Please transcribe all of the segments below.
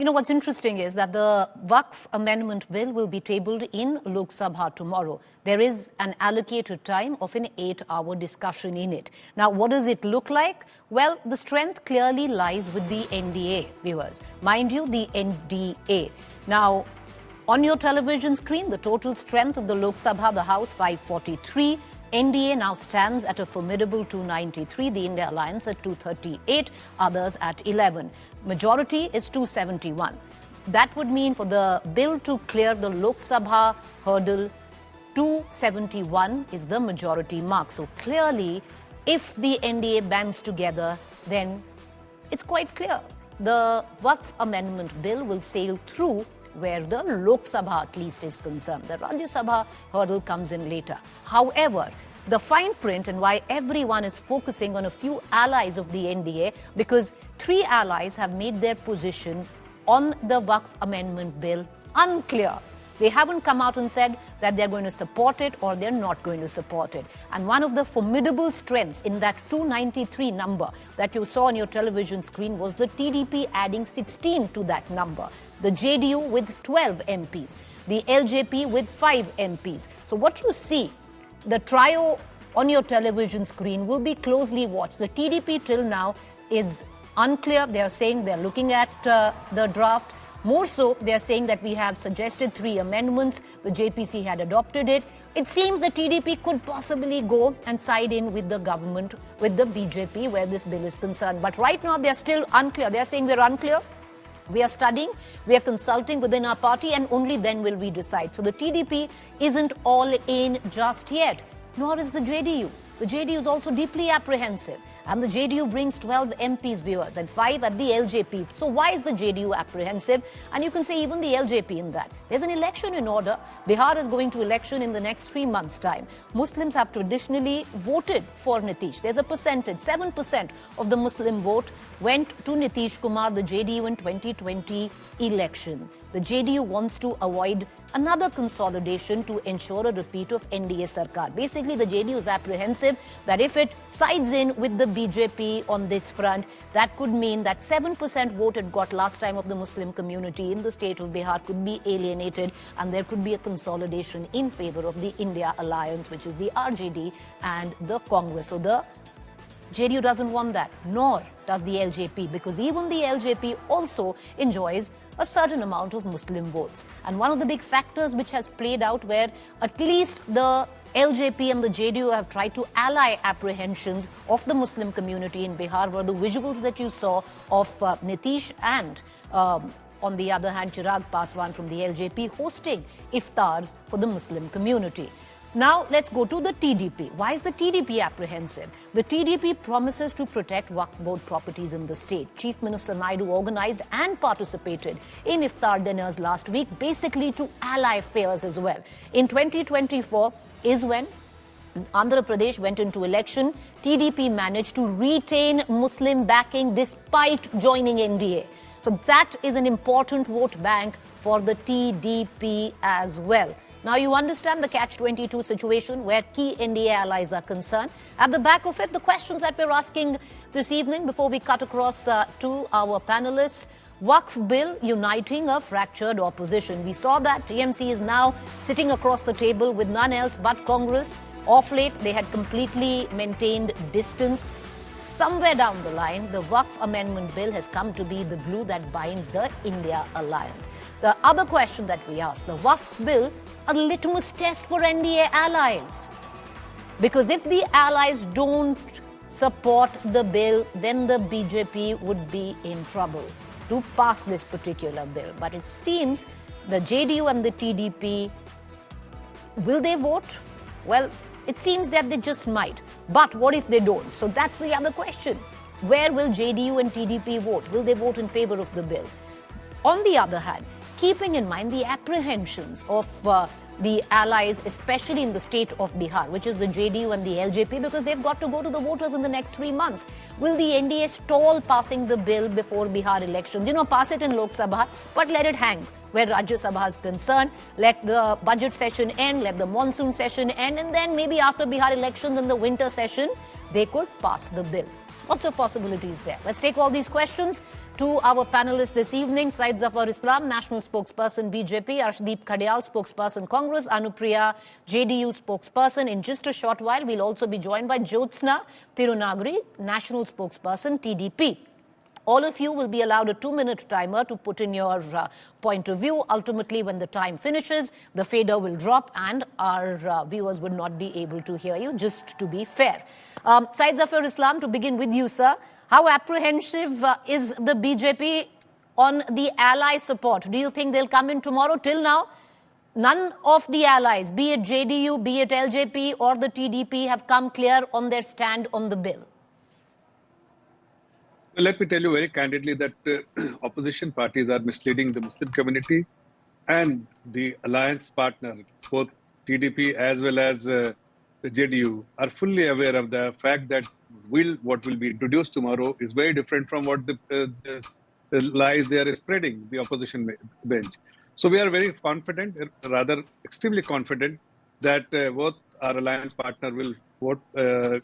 You know, what's interesting is that the WAQF Amendment Bill will be tabled in Lok Sabha tomorrow. There is an allocated time of an 8-hour discussion in it. Now, what does it look like? Well, the strength clearly lies with the NDA, viewers. Mind you, the NDA. Now, on your television screen, the total strength of the Lok Sabha, the House, 543. NDA now stands at a formidable 293, the India Alliance at 238, others at 11. Majority is 271. That would mean for the bill to clear the Lok Sabha hurdle, 271 is the majority mark. So clearly, if the NDA bands together, then it's quite clear. The WAQF Amendment Bill will sail through where the Lok Sabha at least is concerned. The Rajya Sabha hurdle comes in later. However, the fine print and why everyone is focusing on a few allies of the NDA, because 3 allies have made their position on the WAQF Amendment Bill unclear. They haven't come out and said that they're going to support it or they're not going to support it. And one of the formidable strengths in that 293 number that you saw on your television screen was the TDP adding 16 to that number. The JDU with 12 MPs, the LJP with 5 MPs. So what you see, the trio on your television screen will be closely watched. The TDP till now is unclear. They are saying they're looking at the draft. More so, they are saying that we have suggested 3 amendments. The JPC had adopted it. It seems the TDP could possibly go and side in with the government, with the BJP, where this bill is concerned. But right now, they're still unclear. They're saying we're unclear. We are studying, we are consulting within our party, and only then will we decide. So the TDP isn't all in just yet, nor is the JDU. The JDU is also deeply apprehensive. And the JDU brings 12 MPs, viewers, and 5 at the LJP. So why is the JDU apprehensive? And you can say even the LJP in that. There's an election in order. Bihar is going to election in the next 3 months' time. Muslims have traditionally voted for Nitish. There's a percentage, 7% of the Muslim vote went to Nitish Kumar, the JDU, in 2020 election. The JDU wants to avoid another consolidation to ensure a repeat of NDA Sarkar. Basically, the JDU is apprehensive that if it sides in with the BJP on this front, that could mean that 7% vote it got last time of the Muslim community in the state of Bihar could be alienated, and there could be a consolidation in favor of the India Alliance, which is the RJD and the Congress. So the JDU doesn't want that, nor does the LJP, because even the LJP also enjoys a certain amount of Muslim votes. And one of the big factors which has played out where at least the LJP and the JDU have tried to ally apprehensions of the Muslim community in Bihar were the visuals that you saw of Nitish and on the other hand, Chirag Paswan from the LJP hosting iftars for the Muslim community. Now, let's go to the TDP. Why is the TDP apprehensive? The TDP promises to protect Waqf board properties in the state. Chief Minister Naidu organized and participated in iftar dinners last week, basically to ally fairs as well. In 2024 is when Andhra Pradesh went into election. TDP managed to retain Muslim backing despite joining NDA. So that is an important vote bank for the TDP as well. Now, you understand the Catch-22 situation where key NDA allies are concerned. At the back of it, the questions that we're asking this evening before we cut across to our panelists. WAQF bill uniting a fractured opposition. We saw that TMC is now sitting across the table with none else but Congress. Off late, they had completely maintained distance. Somewhere down the line, the WAQF Amendment Bill has come to be the glue that binds the India Alliance. The other question that we asked, the WAQF Bill, a litmus test for NDA allies. Because if the allies don't support the bill, then the BJP would be in trouble to pass this particular bill. But it seems the JDU and the TDP, will they vote? Well, it seems that they just might. But what if they don't? So that's the other question. Where will JDU and TDP vote? Will they vote in favor of the bill? On the other hand, keeping in mind the apprehensions of the allies, especially in the state of Bihar, which is the JDU and the LJP, because they've got to go to the voters in the next 3 months. Will the NDA stall passing the bill before Bihar elections? You know, pass it in Lok Sabha, but let it hang where Rajya Sabha is concerned. Let the budget session end, let the monsoon session end, and then maybe after Bihar elections in the winter session, they could pass the bill. Lots of possibilities there. Let's take all these questions to our panelists this evening. Syed Zafar Islam, National Spokesperson, BJP. Arshdeep Khadial, Spokesperson, Congress. Anupriya, JDU Spokesperson. In just a short while, we'll also be joined by Jyotsna Tirunagari, National Spokesperson, TDP. All of you will be allowed a 2-minute timer to put in your point of view. Ultimately, when the time finishes, the fader will drop and our viewers would not be able to hear you, just to be fair. Syed Zafar Islam, to begin with you, sir. How apprehensive is the BJP on the ally support? Do you think they'll come in tomorrow? Till now, none of the allies, be it JDU, be it LJP or the TDP, have come clear on their stand on the bill. Let me tell you very candidly that opposition parties are misleading the Muslim community and the alliance partner, both TDP as well as the JDU, are fully aware of the fact that what will be introduced tomorrow is very different from what the lies they are spreading, the opposition bench. So we are very confident, rather extremely confident, that both our alliance partner will vote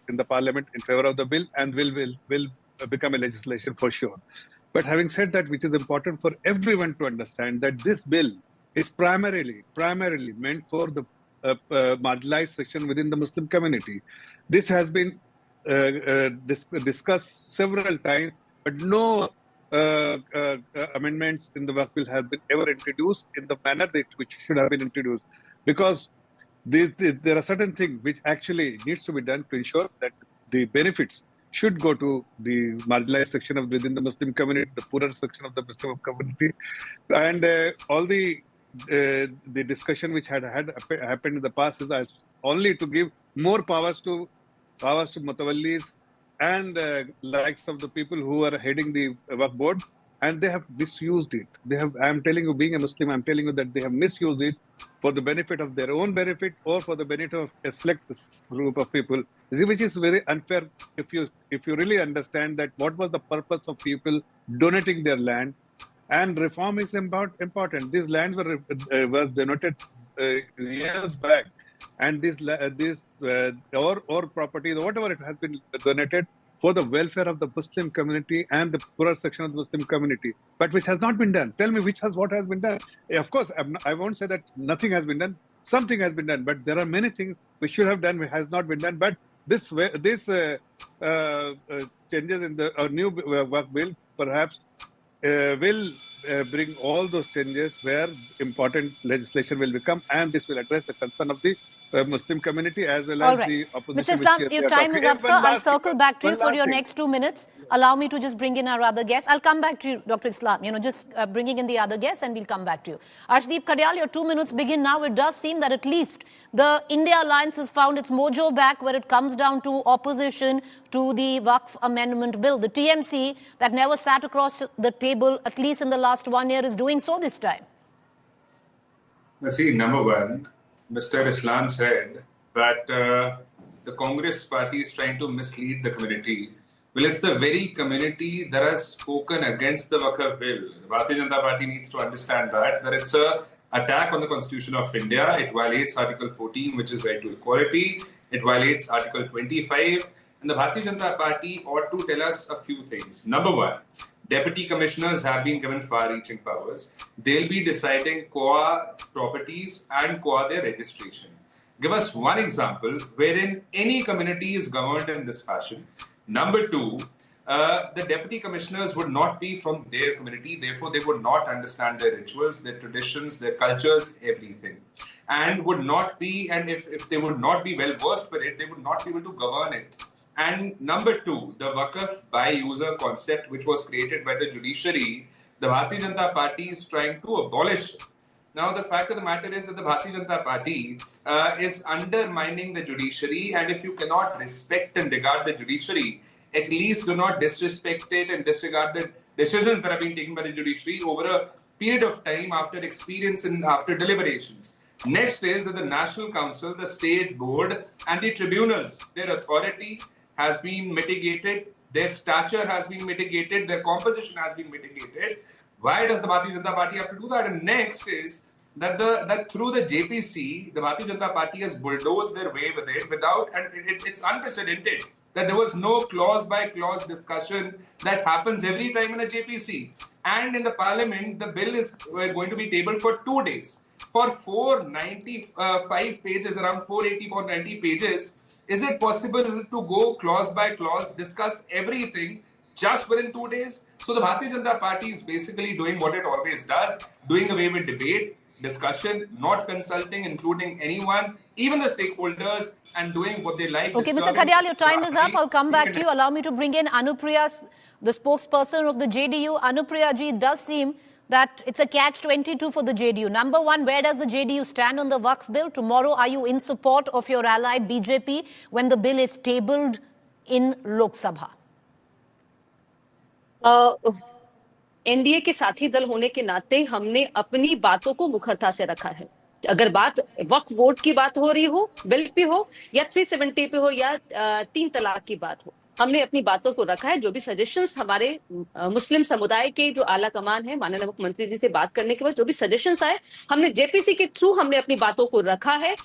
in the parliament in favor of the bill and will become a legislation for sure. But having said that, which is important for everyone to understand that this bill is primarily meant for the marginalized section within the Muslim community. This has been discussed several times, but no amendments in the WAQF bill have been ever introduced in the manner which should have been introduced, because there are certain things which actually needs to be done to ensure that the benefits should go to the marginalized section of within the Muslim community, the poorer section of the Muslim community, and all the discussion which had happened in the past is only to give more powers to mutawallis and likes of the people who are heading the WAQF board, and they have misused it. I'm telling you, being a Muslim, I'm telling you that they have misused it for the benefit of their own benefit or for the benefit of a select group of people, which is very unfair if you really understand that what was the purpose of people donating their land. And reform is important. These lands was donated years back, and or properties, whatever it has been donated for the welfare of the Muslim community and the poorer section of the Muslim community, but which has not been done. Tell me what has been done. Of course, I won't say that nothing has been done. Something has been done, but there are many things which should have done, which has not been done. But this changes in the new WAQF bill perhaps will bring all those changes where important legislation will become, and this will address the concern of the Muslim community as well as the opposition. Mr. Islam, your time is up, sir. I'll circle back to you for your next 2 minutes. Allow me to just bring in our other guests. I'll come back to you, Dr. Islam, just bringing in the other guests, and we'll come back to you. Arshdeep Khadial, your 2 minutes begin now. It does seem that at least the India Alliance has found its mojo back when it comes down to opposition to the WAQF Amendment Bill. The TMC that never sat across the table, at least in the last 1 year, is doing so this time. See, number one, Mr. Islam said that the Congress party is trying to mislead the community. Well, it's the very community that has spoken against the WAQF bill. The Bharatiya Janata Party needs to understand that it's an attack on the Constitution of India. It violates Article 14, which is right to equality. It violates Article 25. And the Bharatiya Janata Party ought to tell us a few things. Number one, deputy commissioners have been given far-reaching powers. They'll be deciding COA properties and COA their registration. Give us one example wherein any community is governed in this fashion. Number two, the deputy commissioners would not be from their community. Therefore, they would not understand their rituals, their traditions, their cultures, everything. And would not be, and if they would not be well versed with it, they would not be able to govern it. And number two, the WAQF by user concept, which was created by the judiciary, the Bharatiya Janata Party is trying to abolish it. Now, the fact of the matter is that the Bharatiya Janata Party is undermining the judiciary, and if you cannot respect and regard the judiciary, at least do not disrespect it and disregard the decisions that have been taken by the judiciary over a period of time after experience and after deliberations. Next is that the National Council, the State Board, and the tribunals, their authority has been mitigated, their stature has been mitigated, their composition has been mitigated. Why does the Bharatiya Janata Party have to do that? And next is that through the JPC, the Bharatiya Janata Party has bulldozed their way with it without, and it's unprecedented. that there was no clause by clause discussion that happens every time in a JPC. And in the parliament, the bill is going to be tabled for 2 days. For 495 pages, around 480, 490 pages, is it possible to go clause by clause, discuss everything just within 2 days? So the Bharatiya Janata Party is basically doing what it always does, doing away with debate, discussion, not consulting, including anyone, even the stakeholders, and doing what they like. Okay, Mr. Khadial, your time is up. I'll come back to you. Allow me to bring in Anupriya, the spokesperson of the JDU. Anupriya ji, it does seem that it's a catch-22 for the JDU. Number one, where does the JDU stand on the WAQF bill? Tomorrow, are you in support of your ally BJP when the bill is tabled in Lok Sabha? NDA के साथी दल होने के नाते हमने अपनी बातों को मुखरता से रखा है। अगर बात वक्फ बोर्ड की बात हो रही हो, बिल पे हो, या 370 पे हो, या 3 तलाक की बात हो, हमने अपनी बातों को रखा है। जो भी सजेशंस हमारे मुस्लिम समुदाय के जो आला कमान है, माननीय मुख्यमंत्री जी से बात करने के बाद जो भी सजेशंस आए, हमने जेपीसी के थ्रू हमने अपनी बातों को रखा है।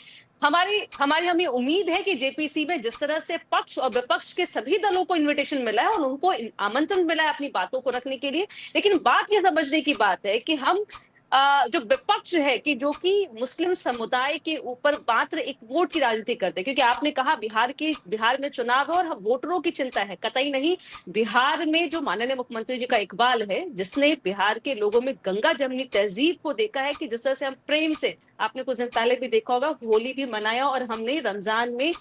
हमें उम्मीद है कि जेपीसी में जिस तरह से पक्ष और विपक्ष के सभी दलों को इन्विटेशन मिला है और उनको आमंत्रण मिला है अपनी बातों को रखने के लिए, लेकिन बात ये समझने की बात है कि हम जो विपक्ष है कि जो कि मुस्लिम समुदाय के ऊपर मात्र एक वोट की राजनीति करते हैं, क्योंकि आपने कहा बिहार में चुनाव है और वोटरों की चिंता है, कतई नहीं। बिहार में जो माननीय मुख्यमंत्री जी का इकबाल है, जिसने बिहार के लोगों में गंगा जमनी तहजीब को देखा है कि जिस तरह से हम प्रेम से, आपने कुछ दिन पहले भी देखा होगा, होली भी मनाया और हमने रमजान में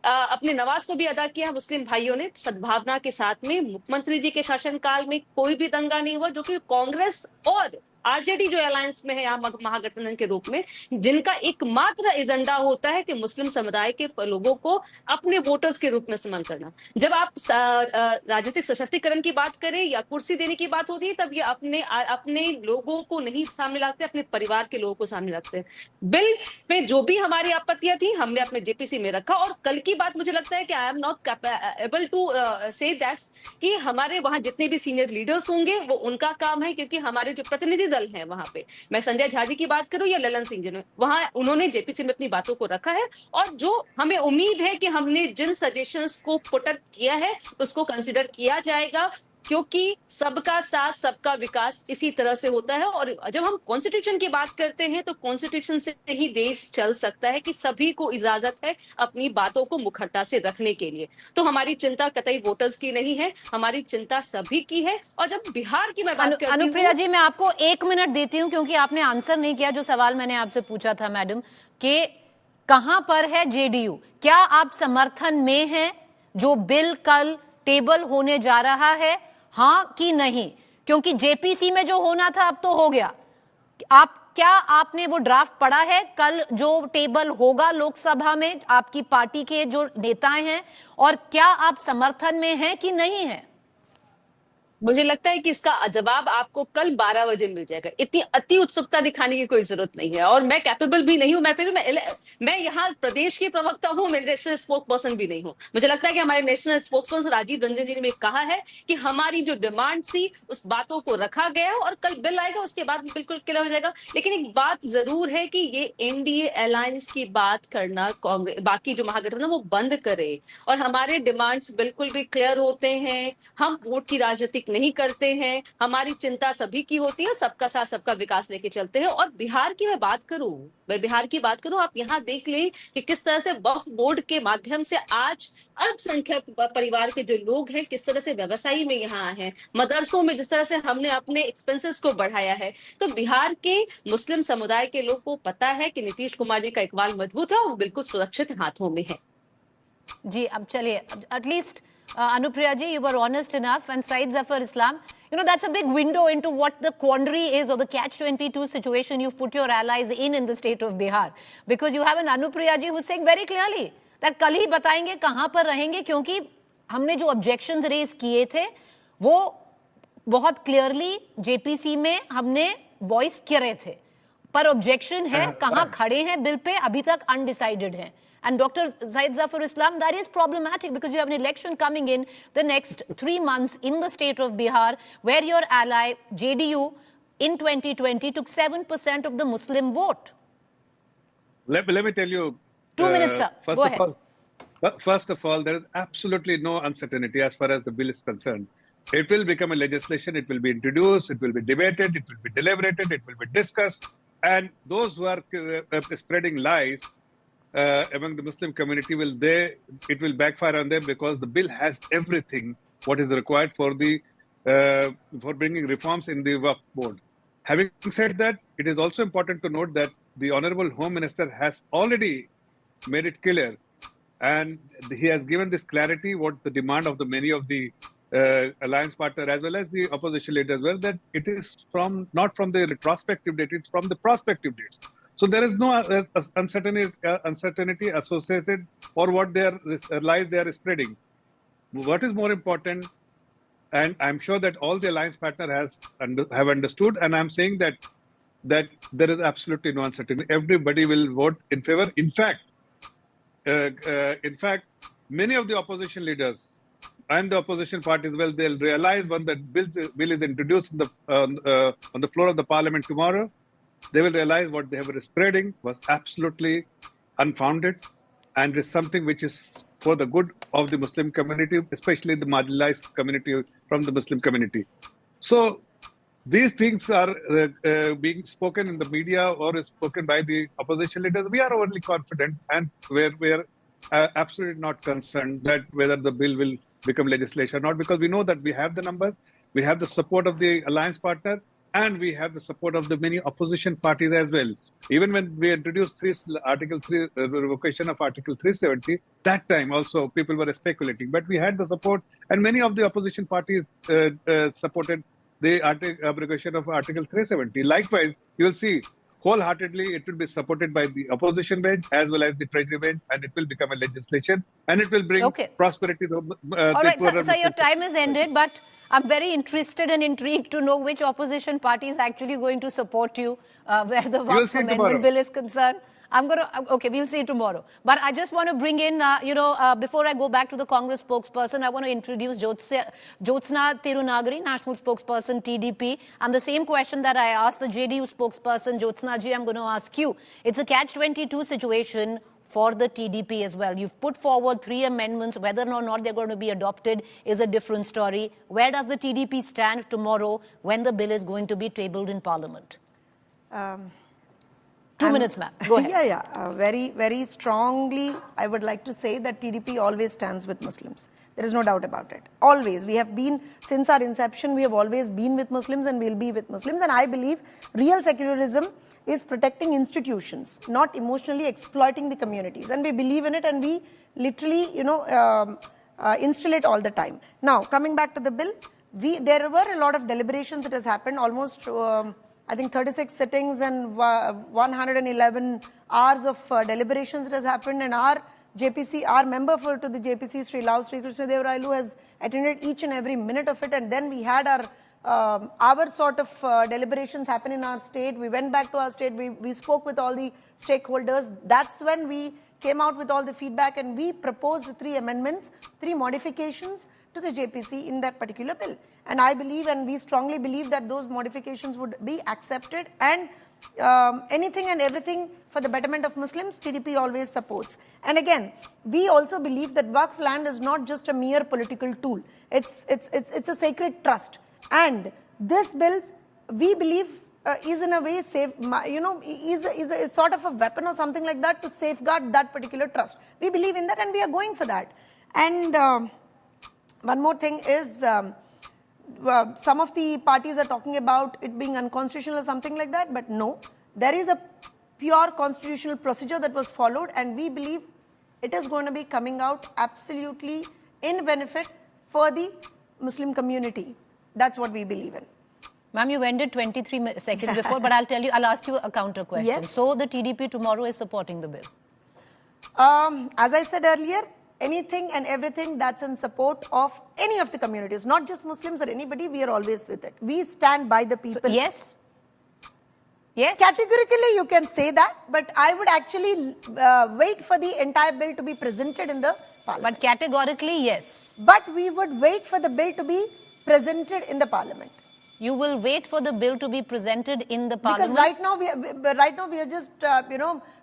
अपने नमाज को भी अदा किया। मुस्लिम भाइयों ने सद्भावना के साथ में, मुख्यमंत्री जी के शासनकाल में कोई भी दंगा नहीं हुआ, जो कि कांग्रेस और आरजेडी जो अलायंस में है यहाँ महागठबंधन के रूप में, जिनका एकमात्र एजेंडा होता है कि मुस्लिम समुदाय के लोगों को अपने वोटर्स के रूप में इस्तेमाल करना। जब आप राजनीतिक सशक्तिकरण की बात करें या कुर्सी देने की बात होती है, तब ये अपने लोगों को नहीं सामने लाते, अपने परिवार के लोगों को सामने रखते हैं। बिल पे जो भी हमारी आपत्तियां थी, हमने अपने जेपीसी में रखा। और कल की बात मुझे लगता है कि I am not able to say that कि हमारे वहां जितने भी सीनियर लीडर्स होंगे वो उनका काम है, क्योंकि हमारे जो प्रतिनिधि दल है वहां पे, मैं संजय झा जी की बात करूं या ललन सिंह जी ने, वहां उन्होंने जेपीसी में अपनी बातों को रखा है। और जो हमें उम्मीद है कि हमने जिन सजेशंस को पुट अप किया है उसको कंसिडर किया जाएगा, क्योंकि सबका साथ सबका विकास इसी तरह से होता है। और जब हम कॉन्स्टिट्यूशन की बात करते हैं तो कॉन्स्टिट्यूशन से ही देश चल सकता है कि सभी को इजाजत है अपनी बातों को मुखरता से रखने के लिए। तो हमारी चिंता कतई वोटर्स की नहीं है, हमारी चिंता सभी की है। और जब बिहार की मैं बात करती हूं, अनुप्रिया जी, मैं आपको 1 मिनट देती हूं, क्योंकि आपने आंसर नहीं किया जो सवाल मैंने आपसे पूछा था मैडम, कि कहां पर है जेडीयू? क्या आप समर्थन में हैं जो बिल कल टेबल होने जा रहा है, हाँ कि नहीं? क्योंकि जेपीसी में जो होना था अब तो हो गया। आपने वो ड्राफ्ट पढ़ा है? कल जो टेबल होगा लोकसभा में, आपकी पार्टी के जो नेताएं हैं, और क्या आप समर्थन में हैं कि नहीं है? मुझे लगता है कि इसका जवाब आपको कल 12 बजे मिल जाएगा। इतनी अति उत्सुकता दिखाने की कोई जरूरत नहीं है, और मैं कैपेबल भी नहीं हूं। मैं यहाँ प्रदेश की प्रवक्ता हूँ, मैं नेशनल स्पोक्स पर्सन भी नहीं हूँ। मुझे लगता है कि हमारे national spokesperson Rajiv Ranjan ji ने कहा है कि हमारी जो डिमांड थी उस बातों को रखा गया, और कल बिल आएगा उसके बाद बिल्कुल क्लियर हो जाएगा। लेकिन एक बात जरूर है कि ये एनडीए अलायंस की बात करना कांग्रेस, बाकी जो महागठबंधन, वो बंद करे, और हमारे डिमांड्स बिल्कुल भी क्लियर होते हैं। हम वोट की राजनीति नहीं करते हैं, हमारी चिंता सभी की होती है, सबका साथ सबका विकास लेके चलते हैं। और बिहार की मैं बात करूं, आप यहाँ देख लें कि किस तरह से वक्फ बोर्ड के माध्यम से आज अल्पसंख्यक परिवार के जो लोग हैं किस तरह से व्यवसायी में यहाँ आए हैं, मदरसों में जिस तरह से हमने अपने एक्सपेंसेस को बढ़ाया है। तो बिहार के मुस्लिम समुदाय के लोग को पता है कि नीतीश कुमार जी का इकबाल मजबूत है और वो बिल्कुल सुरक्षित हाथों में है। जी, अब चलिए, at least Anupriya ji, you were honest enough, and Syed Zafar Islam, that's a big window into what the quandary is, or the catch-22 situation you've put your allies in the state of Bihar, because you have an Anupriya ji who's saying very clearly that कल ही बताएंगे कहां पर रहेंगे, क्योंकि हमने जो objections raise किए थे वो बहुत clearly जेपीसी में हमने voice करे थे, पर objection है, कहां खड़े हैं बिल पे अभी तक undecided है। And Dr. Syed Zafar Islam, that is problematic, because you have an election coming in the next 3 months in the state of Bihar, where your ally JDU in 2020 took 7% of the Muslim vote. Let me tell you. 2 minutes, sir. First Go of ahead. all, But first of all, there is absolutely no uncertainty as far as the bill is concerned. It will become a legislation, it will be introduced, it will be debated, it will be deliberated, it will be discussed. And those who are spreading lies among the Muslim community, it will backfire on them, because the bill has everything what is required for bringing reforms in the Waqf board. Having said that, it is also important to note that the Honorable Home Minister has already made it clear, and he has given this clarity, what the demand of the many of the alliance partner as well as the opposition leaders were, that it is not from the retrospective date, it's from the prospective dates. So there is no uncertainty associated or what lies they are spreading. What is more important, and I'm sure that all the alliance partners have understood, and I'm saying that there is absolutely no uncertainty. Everybody will vote in favor. In fact, many of the opposition leaders and the opposition parties, they'll realize when the bill is introduced on the floor of the parliament tomorrow, they will realize what they were spreading was absolutely unfounded, and is something which is for the good of the Muslim community, especially the marginalized community from the Muslim community. So these things are being spoken in the media or spoken by the opposition leaders. We are overly confident, and we are absolutely not concerned that whether the bill will become legislation or not, because we know that we have the numbers, we have the support of the alliance partner, and we have the support of the many opposition parties as well. Even when we introduced Article 3, revocation of Article 370, that time also people were speculating. But we had the support, and many of the opposition parties supported the abrogation of Article 370. Likewise, you will see wholeheartedly it will be supported by the opposition bench as well as the treasury bench, and it will become a legislation, and it will bring prosperity to all right, sir, your time is ended, but I'm very interested and intrigued to know which opposition party is actually going to support you where the WAQF Amendment Bill is concerned. Okay, we'll see tomorrow. But I just want to bring in, before I go back to the Congress spokesperson, I want to introduce Jyotsna Tirunagari, National Spokesperson, TDP. And the same question that I asked the JDU spokesperson, Jyotsna ji, I'm going to ask you. It's a Catch-22 situation for the TDP as well. You've put forward 3 amendments. Whether or not they're going to be adopted is a different story. Where does the TDP stand tomorrow when the bill is going to be tabled in Parliament? 2 minutes, ma'am. Go ahead. Very, very strongly, I would like to say that TDP always stands with Muslims. There is no doubt about it. Always. We have been, since our inception, we have always been with Muslims and will be with Muslims. And I believe real secularism is protecting institutions, not emotionally exploiting the communities. And we believe in it, and we literally, instill it all the time. Now, coming back to the bill, there were a lot of deliberations that has happened, almost I think 36 sittings and 111 hours of deliberations that has happened, and our JPC, our member to the JPC, Sri Lao Sri Krishna Dev Railu, has attended each and every minute of it. And then we had our sort of deliberations happen in our state. We went back to our state, we spoke with all the stakeholders. That's when we came out with all the feedback, and we proposed 3 amendments, 3 modifications to the JPC in that particular bill. And I believe, and we strongly believe, that those modifications would be accepted, and anything and everything for the betterment of Muslims, TDP always supports. And again, we also believe that Waqf land is not just a mere political tool. It's a sacred trust. And this bill, we believe, is in a way is a sort of a weapon or something like that to safeguard that particular trust. We believe in that, and we are going for that. And one more thing is, some of the parties are talking about it being unconstitutional or something like that, but no, there is a pure constitutional procedure that was followed, and we believe it is going to be coming out absolutely in benefit for the Muslim community. That's what we believe in. Ma'am, you ended 23 seconds before, but I'll ask you a counter question. Yes. So the TDP tomorrow is supporting the bill? As I said earlier, anything and everything that's in support of any of the communities, not just Muslims or anybody, we are always with it. We stand by the people. So, yes? Yes? Categorically, you can say that, but I would actually wait for the entire bill to be presented in the Parliament. But categorically, yes. But we would wait for the bill to be presented in the Parliament. You will wait for the bill to be presented in the Parliament? Because right now we are just,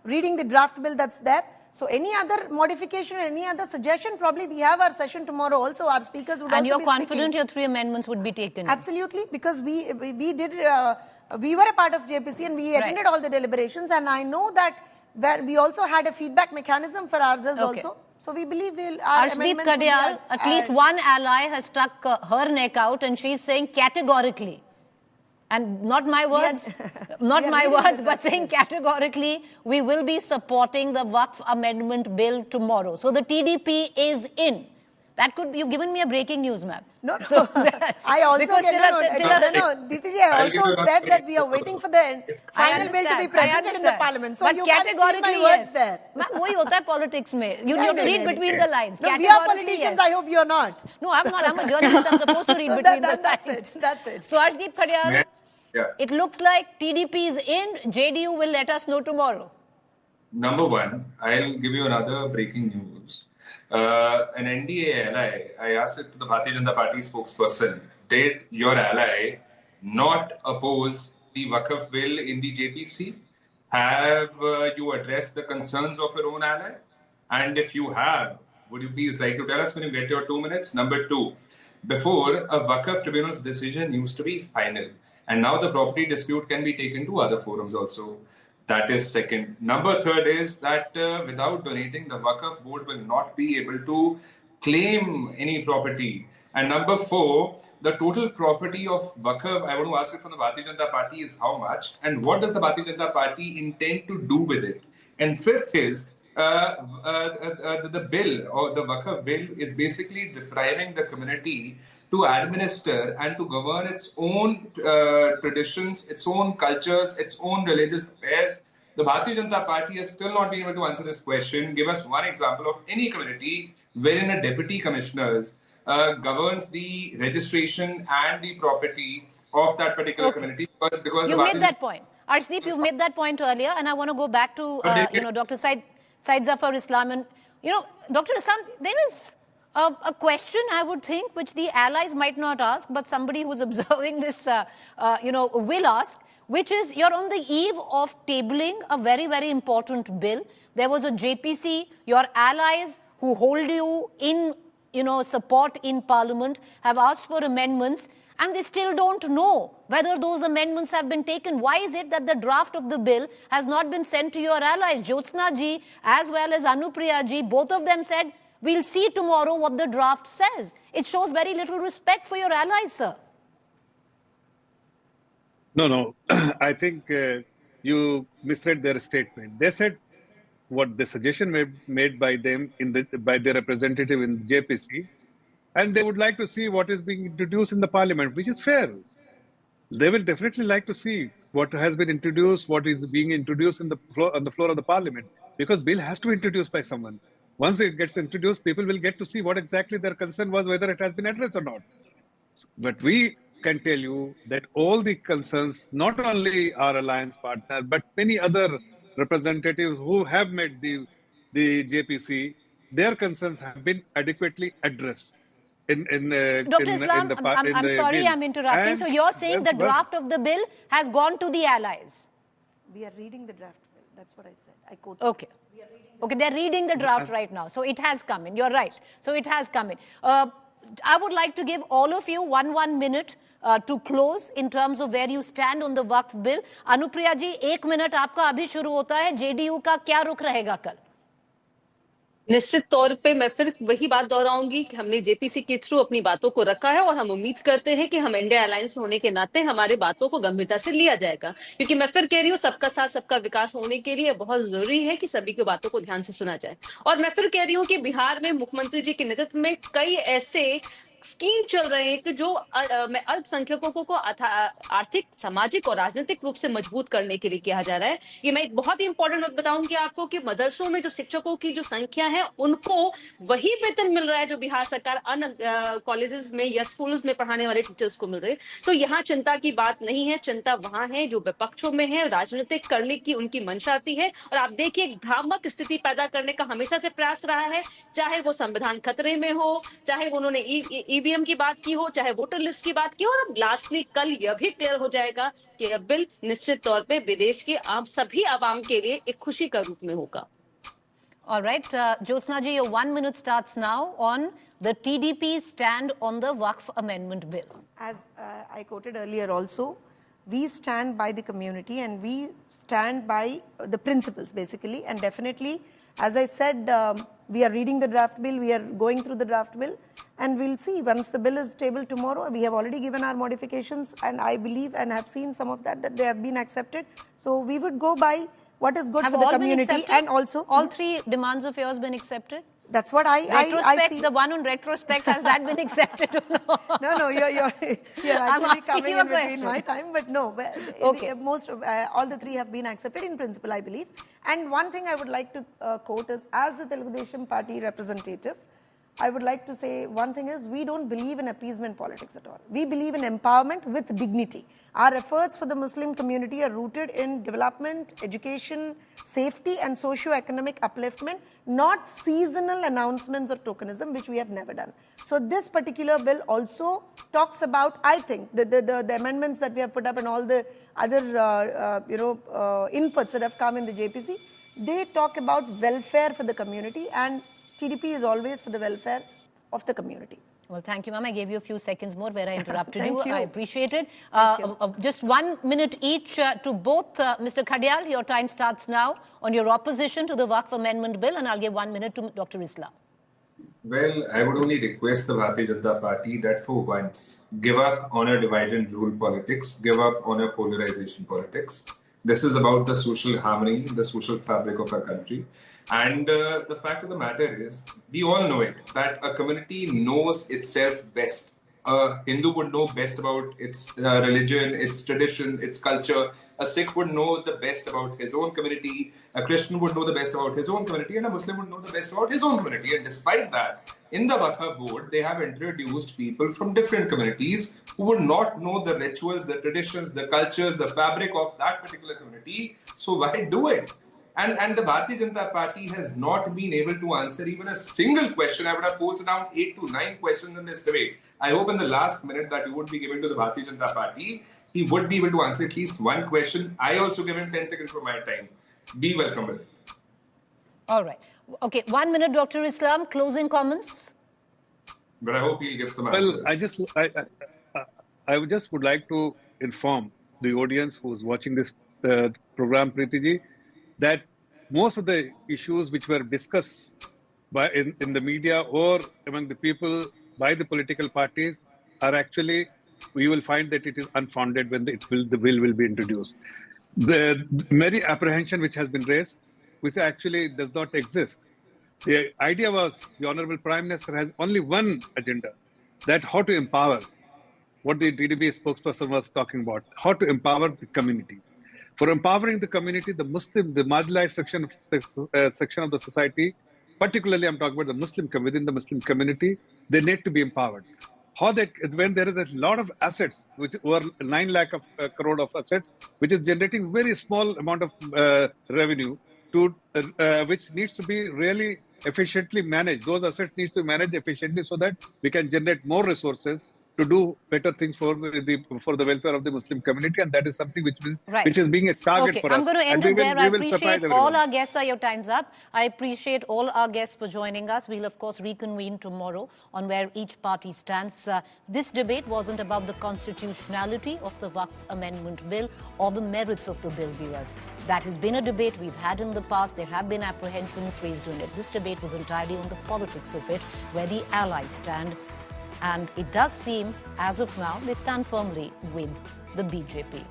reading the draft bill that's there. So any other modification, any other suggestion, probably we have our session tomorrow also. Our speakers would And also you're be confident speaking. your 3 amendments would be taken in? Absolutely, because we were a part of JPC and we attended all the deliberations, and I know that where we also had a feedback mechanism for ourselves also. So we believe Arshdeep Kadyal, at least one ally has stuck her neck out and she's saying categorically, and not my words, but saying categorically, we will be supporting the WAQF Amendment Bill tomorrow. So the TDP is in. That could be, you've given me a breaking news, ma'am. No. So I also Diti I also said that we are waiting for the final bill to be presented in the parliament. So but you categorically, yes. Ma'am, वही होता है politics में. You have to read between the lines. No, we are politicians. Yes. I hope you are not. No, I'm not. I'm a journalist. I'm supposed to read between the lines. That's it. So Arshdeep Kadyal, it looks like TDP is in. JDU will let us know tomorrow. Number one, I'll give you another breaking news. An NDA ally, I asked it to the Bharatiya Janata Party spokesperson, did your ally not oppose the WAQF bill in the JPC? Have you addressed the concerns of your own ally? And if you have, would you please like to tell us when you get your 2 minutes? Number two, before a WAQF tribunal's decision used to be final, and now the property dispute can be taken to other forums also. That is second. Number third is that without donating, the WAQF board will not be able to claim any property. And number four, the total property of WAQF, I want to ask it from the Bharatiya Janata Party, is how much? And what does the Bharatiya Janata Party intend to do with it? And fifth is, the bill, or the WAQF bill, is basically depriving the community to administer and to govern its own traditions, its own cultures, its own religious affairs. The Bharatiya Janata Party has still not been able to answer this question. Give us one example of any community wherein a deputy commissioner governs the registration and the property of that particular community. Because you made that point. Arshdeep, you've made that point earlier, and I want to go back to Dr. Syed Zafar Islam. And, Dr. Islam, there is a question, I would think, which the allies might not ask, but somebody who's observing this, will ask, which is, you're on the eve of tabling a very, very important bill. There was a JPC, your allies who hold you in, support in Parliament have asked for amendments, and they still don't know whether those amendments have been taken. Why is it that the draft of the bill has not been sent to your allies? Jyotsna ji, as well as Anupriya ji, both of them said, we'll see tomorrow what the draft says. It shows very little respect for your allies, sir. No. I think you misread their statement. They said what the suggestion made by them by their representative in JPC, and they would like to see what is being introduced in the parliament, which is fair. They will definitely like to see what has been introduced, what is being introduced on the floor of the parliament, because bill has to be introduced by someone. Once it gets introduced, people will get to see what exactly their concern was, whether it has been addressed or not. But we can tell you that all the concerns, not only our alliance partner, but many other representatives who have made the JPC, their concerns have been adequately addressed. Dr. Islam, I'm sorry I'm interrupting. So you're saying the draft of the bill has gone to the allies? We are reading the draft bill. That's what I said. I quoted. Okay. Okay, they're reading the draft right now. So it has come in. You're right. So it has come in. I would like to give all of you one minute to close in terms of where you stand on the WAQF bill. Anupriya ji, 1 minute आपका अभी शुरू होता है. JDU का क्या रुख रहेगा कल? निश्चित तौर पे मैं फिर वही बात दोहराऊंगी कि हमने जेपीसी के थ्रू अपनी बातों को रखा है और हम उम्मीद करते हैं कि हम इंडिया अलायंस होने के नाते हमारे बातों को गंभीरता से लिया जाएगा, क्योंकि मैं फिर कह रही हूँ सबका साथ सबका विकास होने के लिए बहुत जरूरी है कि सभी की बातों को ध्यान से सुना जाए। और मैं फिर कह रही हूँ कि बिहार में मुख्यमंत्री जी के नेतृत्व में कई ऐसे स्कीम चल रहे हैं कि जो अल्पसंख्यकों को आर्थिक, सामाजिक और राजनीतिक रूप से मजबूत करने के लिए किया जा रहा है। ये मैं एक बहुत ही इंपॉर्टेंट बात बताऊंगी आपको कि मदरसों में जो शिक्षकों की जो संख्या है उनको वही वेतन मिल रहा है जो बिहार सरकार कॉलेजेस में या स्कूल्स में पढ़ाने वाले टीचर्स को मिल रहे हैं। तो यहाँ चिंता की बात नहीं है, चिंता वहां है जो विपक्षों में है, राजनीतिक करने की उनकी मंशा आती है। और आप देखिए भ्रामक स्थिति पैदा करने का हमेशा से प्रयास रहा है, चाहे वो संविधान खतरे में हो, चाहे उन्होंने ईवीएम की बात की हो, चाहे वोटर लिस्ट की बात की हो। और अब लास्टली कल यह भी क्लियर हो जाएगा कि यह बिल निश्चित तौर पे विदेश के आम सभी आवाम के लिए एक खुशी का रूप में होगा। All right. Jyotsna ji, your 1 minute starts now on the TDP's stand on the WAQF Amendment Bill. As I quoted earlier also, we stand by the community and we stand by the principles basically, and definitely, as I said, we are reading the draft bill, we are going through the draft bill, and we'll see once the bill is tabled tomorrow. We have already given our modifications, and I believe and have seen some of that they have been accepted. So we would go by what is good for the community, and also all three demands of yours been accepted. That's what I retrospect, the one on retrospect, has that been accepted or not? No, you're actually coming in between my time, but no. Okay. All the three have been accepted in principle, I believe. And one thing I would like to quote is, as the Telugu Desam Party representative, I would like to say one thing is, we don't believe in appeasement politics at all. We believe in empowerment with dignity. Our efforts for the Muslim community are rooted in development, education, safety and socio-economic upliftment, not seasonal announcements or tokenism, which we have never done. So this particular bill also talks about, I think, the amendments that we have put up and all the other inputs that have come in the JPC, they talk about welfare for the community, and TDP is always for the welfare of the community. Well, thank you, ma'am. I gave you a few seconds more where I interrupted you. you. I appreciate it. Just 1 minute each to both. Mr. Khadial, your time starts now on your opposition to the WAQF Amendment Bill, and I'll give 1 minute to Dr. Islam. Well, I would only request the Bharatiya Janata Party that for once, give up on a divide and rule politics, give up on a polarization politics. This is about the social harmony, the social fabric of our country. And the fact of the matter is, we all know it, that a community knows itself best. A Hindu would know best about its religion, its tradition, its culture. A Sikh would know the best about his own community. A Christian would know the best about his own community. And a Muslim would know the best about his own community. And despite that, in the WAQF board, they have introduced people from different communities who would not know the rituals, the traditions, the cultures, the fabric of that particular community. So why do it? And the Bharatiya Janata Party has not been able to answer even a single question. I would have posted down 8 to 9 questions in this debate. I hope in the last minute that you would be given to the Bharatiya Janata Party, he would be able to answer at least one question. I also give him 10 seconds for my time. Be welcome with it. All right. Okay, 1 minute, Dr. Islam. Closing comments? But I hope he'll give some answers. Well, I just would like to inform the audience who's watching this program, Preeti ji, that most of the issues which were discussed in the media or among the people by the political parties are actually, you will find that it is unfounded when the bill will be introduced. The very apprehension which has been raised, which actually does not exist. The idea was the Honorable Prime Minister has only one agenda, that how to empower, what the TDP spokesperson was talking about, how to empower the community. For empowering the community, the marginalized section of the society, particularly I'm talking about the Muslim, within the Muslim community, they need to be empowered. When there is a lot of assets, which were 9 lakh crore of assets, which is generating very small amount of revenue, which needs to be really efficiently managed. Those assets need to be managed efficiently so that we can generate more resources to do better things for the welfare of the Muslim community, and that is something which is being a target for us. I'm going to end it there. I appreciate all our guests. Your time's up. I appreciate all our guests for joining us. We'll, of course, reconvene tomorrow on where each party stands. This debate wasn't about the constitutionality of the WAQF Amendment Bill or the merits of the bill, viewers. That has been a debate we've had in the past. There have been apprehensions raised on it. This debate was entirely on the politics of it, where the allies stand. And it does seem, as of now, they stand firmly with the BJP.